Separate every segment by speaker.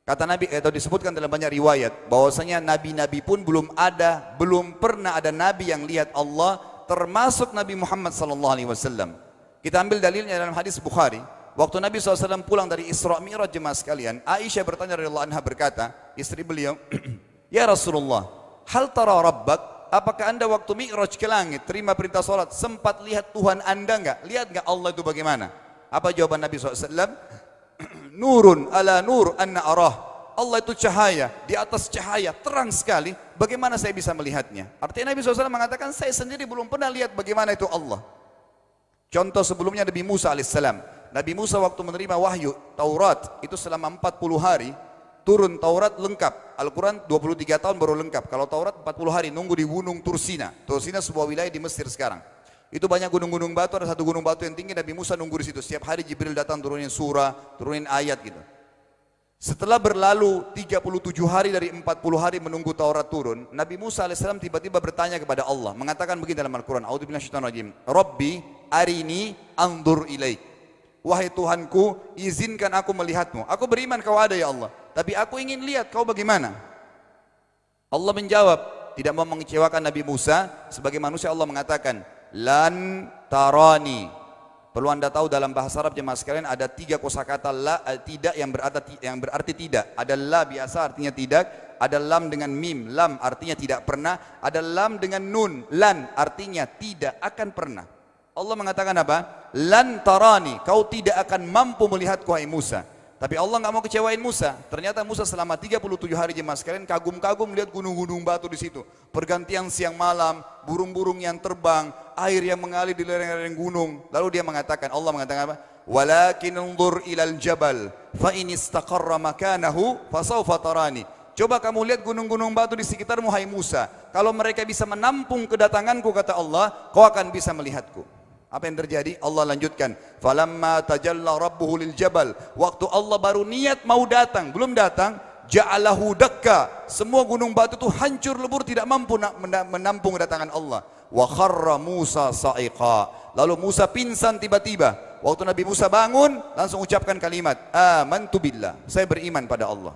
Speaker 1: Kata Nabi, atau disebutkan dalam banyak riwayat, bahwasanya nabi-nabi pun belum pernah ada nabi yang lihat Allah, termasuk Nabi Muhammad SAW. Kita ambil dalilnya dalam hadis Bukhari. Waktu Nabi SAW pulang dari Isra Mi'raj, jemaah sekalian, Aisyah bertanya radhiyallahu anha, berkata, istri beliau, ya Rasulullah, hal tara rabbak? Apakah anda waktu Mi'raj ke langit, terima perintah salat, sempat lihat Tuhan anda enggak? Lihat enggak Allah itu bagaimana? Apa jawaban Nabi SAW? Nurun ala nur anna arah. Allah itu cahaya, di atas cahaya, terang sekali. Bagaimana saya bisa melihatnya? Artinya Nabi SAW mengatakan, saya sendiri belum pernah lihat bagaimana itu Allah. Contoh sebelumnya Nabi Musa alaihissalam. Nabi Musa waktu menerima wahyu Taurat itu selama 40 hari turun Taurat lengkap. Al-Quran 23 tahun baru lengkap. Kalau Taurat 40 hari nunggu di gunung Tursina. Tursina sebuah wilayah di Mesir sekarang. Itu banyak gunung-gunung batu, ada satu gunung batu yang tinggi, Nabi Musa nunggu di situ. Setiap hari Jibril datang turunin surah, turunin ayat gitu. Setelah berlalu 37 hari dari 40 hari menunggu Taurat turun, Nabi Musa alaihissalam tiba-tiba bertanya kepada Allah, mengatakan begini dalam Al-Quran, A'udzubillahi minasyaitonir rajim, Rabbi arini anzur ilaik. Wahai Tuhanku, izinkan aku melihatmu. Aku beriman kau ada ya Allah, tapi aku ingin lihat kau bagaimana. Allah menjawab, tidak mau mengecewakan Nabi Musa, sebagai manusia Allah mengatakan, lan tarani. Perlu anda tahu dalam bahasa Arab jemaah sekalian ada 3 kosakata la, tidak yang berarti tidak. Ada la biasa artinya tidak, ada lam dengan mim, lam artinya tidak pernah, ada lam dengan nun, lan artinya tidak akan pernah. Allah mengatakan apa? Lan tarani, kau tidak akan mampu melihatku hai Musa. Tapi Allah nggak mau kecewain Musa. Ternyata Musa selama 37 hari jemaah sekalian kagum-kagum melihat gunung-gunung batu di situ. Pergantian siang malam, burung-burung yang terbang, air yang mengalir di lereng-lereng gunung. Lalu dia mengatakan, Allah mengatakan apa? Walakin unzur ilal jabal fa in istaqarra makanahu fasawfa tarani. Coba kamu lihat gunung-gunung batu di sekitarmu hai Musa. Kalau mereka bisa menampung kedatanganku kata Allah, kau akan bisa melihatku. Apa yang terjadi? Allah lanjutkan, falamma tajalla rabbuhu lil jabal. Waktu Allah baru niat mau datang, belum datang, ja'alahu dakka. Semua gunung batu itu hancur lebur, tidak mampu menampung kedatangan Allah. Wa kharra Musa sa'iqa. Lalu Musa pingsan tiba-tiba. Waktu Nabi Musa bangun, langsung ucapkan kalimat, amantu billah. Saya beriman pada Allah.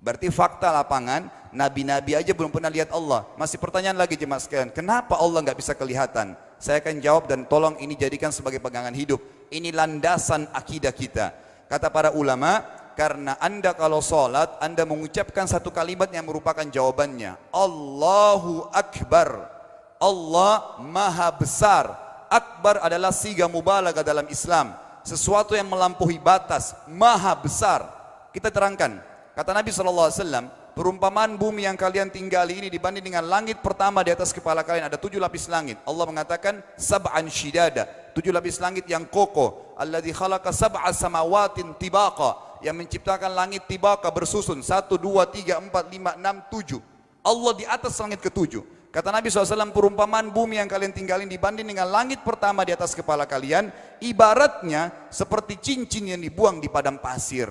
Speaker 1: Berarti fakta lapangan, nabi-nabi aja belum pernah lihat Allah. Masih pertanyaan lagi jemaah sekalian, kenapa Allah nggak bisa kelihatan? Saya akan jawab dan tolong ini jadikan sebagai pegangan hidup. Ini landasan akidah kita. Kata para ulama, karena anda kalau sholat, anda mengucapkan satu kalimat yang merupakan jawabannya. Allahu Akbar. Allah Maha Besar. Akbar adalah siga mubalaghah dalam Islam. Sesuatu yang melampaui batas, Maha Besar. Kita terangkan. Kata Nabi SAW, perumpamaan bumi yang kalian tinggali ini dibanding dengan langit pertama di atas kepala kalian ada 7 lapis langit. Allah mengatakan sab'an shidada, 7 lapis langit yang kokoh. Alladzi khalaqa sab'a samawatin tibaqa, yang menciptakan langit tibaqa bersusun 1, 2, 3, 4, 5, 6, 7. Allah di atas langit ke-7. Kata Nabi SAW, perumpamaan bumi yang kalian tinggalin dibanding dengan langit pertama di atas kepala kalian, ibaratnya seperti cincin yang dibuang di padang pasir.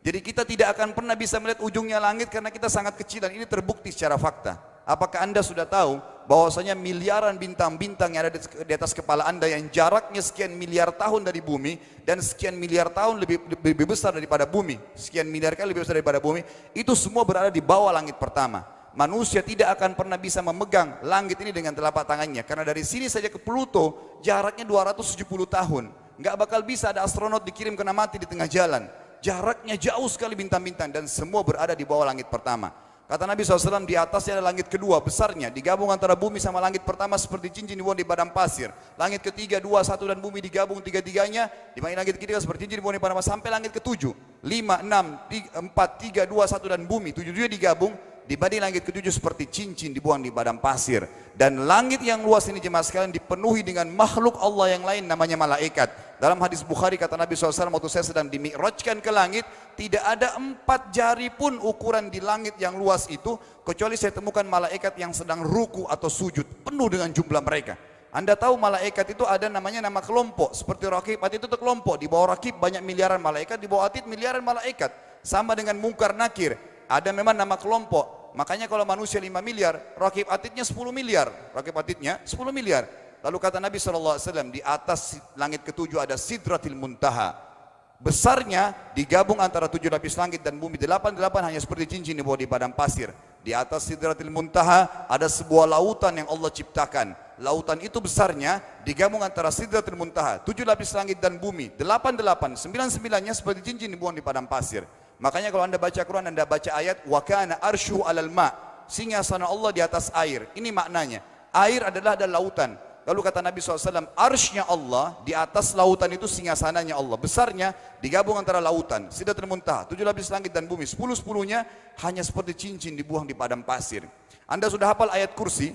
Speaker 1: Jadi kita tidak akan pernah bisa melihat ujungnya langit karena kita sangat kecil, dan ini terbukti secara fakta. Apakah anda sudah tahu bahwasanya miliaran bintang-bintang yang ada di atas kepala anda yang jaraknya sekian miliar tahun dari bumi dan sekian miliar tahun lebih besar daripada bumi, sekian miliar kali lebih besar daripada bumi, itu semua berada di bawah langit pertama. Manusia tidak akan pernah bisa memegang langit ini dengan telapak tangannya, karena dari sini saja ke Pluto jaraknya 270 tahun. Nggak bakal bisa ada astronot dikirim kena mati di tengah jalan. Jaraknya jauh sekali bintang-bintang, dan semua berada di bawah langit pertama. Kata Nabi SAW, di atasnya ada langit kedua besarnya, digabung antara bumi sama langit pertama seperti cincin dibuang di padang pasir. Langit ketiga, 2, 1 dan bumi digabung tiga-tiganya, di mana langit ketiga seperti cincin dibuang di padang pasir, sampai langit ke-7, 5, 6, 4, 3, 2, 1 dan bumi, 7 digabung, dibanding langit ke-7 seperti cincin dibuang di padang pasir. Dan langit yang luas ini jemaah sekalian dipenuhi dengan makhluk Allah yang lain namanya malaikat. Dalam hadis Bukhari kata Nabi SAW, waktu saya sedang dimi'rajkan ke langit, tidak ada 4 jari pun ukuran di langit yang luas itu, kecuali saya temukan malaikat yang sedang ruku atau sujud, penuh dengan jumlah mereka. Anda tahu malaikat itu ada namanya nama kelompok, seperti Raqib, Atid itu kelompok. Di bawah Raqib banyak miliaran malaikat, di bawah Atid miliaran malaikat. Sama dengan Munkar Nakir, ada memang nama kelompok. Makanya kalau manusia 5 miliar, Raqib Atidnya 10 miliar. Raqib Atidnya 10 miliar. Lalu kata Nabi SAW, di atas langit ke-7 ada Sidratil Muntaha. Besarnya digabung antara 7 lapis langit dan bumi. 8 hanya seperti cincin di bawah di padang pasir. Di atas Sidratil Muntaha ada sebuah lautan yang Allah ciptakan. Lautan itu besarnya digabung antara Sidratil Muntaha, 7 lapis langit dan bumi. 8, 9-9-nya seperti cincin dibuang di padang pasir. Makanya kalau anda baca Quran, anda baca ayat wa kana arsyu alal ma, singgasana Allah di atas air. Ini maknanya, air adalah ada lautan. Lalu kata Nabi SAW, arsy-nya Allah di atas lautan itu singgasananya Allah. Besarnya digabung antara lautan, Sidratul Muntaha, 7 lapis langit dan bumi. 10-10-nya hanya seperti cincin dibuang di padang pasir. Anda sudah hafal ayat kursi?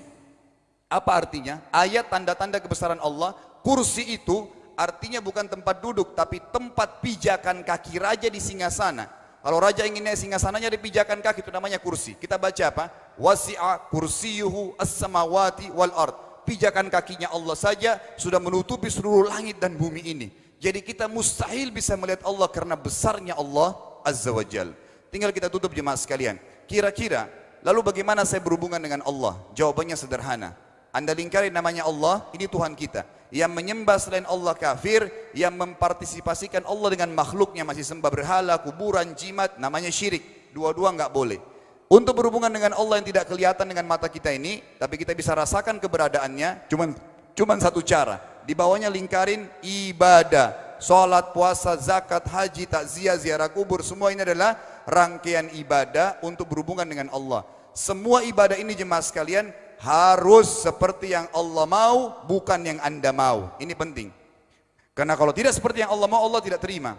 Speaker 1: Apa artinya? Ayat tanda-tanda kebesaran Allah. Kursi itu artinya bukan tempat duduk, tapi tempat pijakan kaki raja di singgasana. Kalau raja inginnya singgasananya di pijakan kaki, itu namanya kursi. Kita baca apa? Wasi'a kursiyuhu as-samawati wal ard. Pijakan kakinya Allah saja sudah menutupi seluruh langit dan bumi ini. Jadi kita mustahil bisa melihat Allah karena besarnya Allah Azza wa Jal. Tinggal kita tutup jemaah sekalian. Kira-kira, lalu bagaimana saya berhubungan dengan Allah? Jawabannya sederhana. Anda lingkari namanya Allah, ini Tuhan kita. Yang menyembah selain Allah kafir, yang mempartisipasikan Allah dengan makhluknya, masih sembah berhala, kuburan, jimat, namanya syirik. Dua-dua enggak boleh. Untuk berhubungan dengan Allah yang tidak kelihatan dengan mata kita ini, tapi kita bisa rasakan keberadaannya, cuman satu cara. Di bawahnya lingkarin ibadah. Salat, puasa, zakat, haji, takziah, ziarah kubur, semua ini adalah rangkaian ibadah untuk berhubungan dengan Allah. Semua ibadah ini jemaah sekalian harus seperti yang Allah mau, bukan yang Anda mau. Ini penting. Karena kalau tidak seperti yang Allah mau, Allah tidak terima.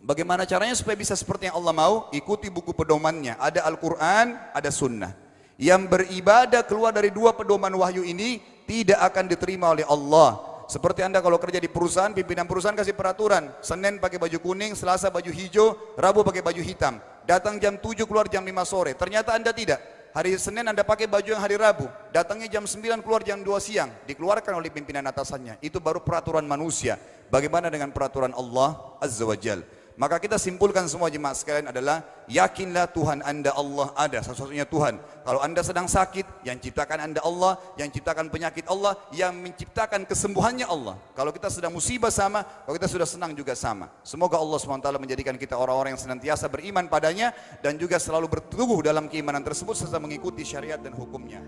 Speaker 1: Bagaimana caranya supaya bisa seperti yang Allah mau? Ikuti buku pedomannya. Ada Al-Quran, ada Sunnah. Yang beribadah keluar dari 2 pedoman wahyu ini tidak akan diterima oleh Allah. Seperti Anda kalau kerja di perusahaan, pimpinan perusahaan kasih peraturan. Senin pakai baju kuning, Selasa baju hijau, Rabu pakai baju hitam. Datang jam 7, keluar jam 5 sore. Ternyata Anda tidak. Hari Senin Anda pakai baju yang hari Rabu. Datangnya jam 9, keluar jam 2 siang. Dikeluarkan oleh pimpinan atasannya. Itu baru peraturan manusia. Bagaimana dengan peraturan Allah Azza wa Jal? Maka kita simpulkan semua jemaah sekalian adalah yakinlah Tuhan Anda Allah ada, satu-satunya Tuhan. Kalau Anda sedang sakit, yang ciptakan Anda Allah, yang ciptakan penyakit Allah, yang menciptakan kesembuhannya Allah. Kalau kita sedang musibah sama, kalau kita sudah senang juga sama. Semoga Allah SWT menjadikan kita orang-orang yang senantiasa beriman padanya dan juga selalu berteguh dalam keimanan tersebut serta mengikuti syariat dan hukumnya.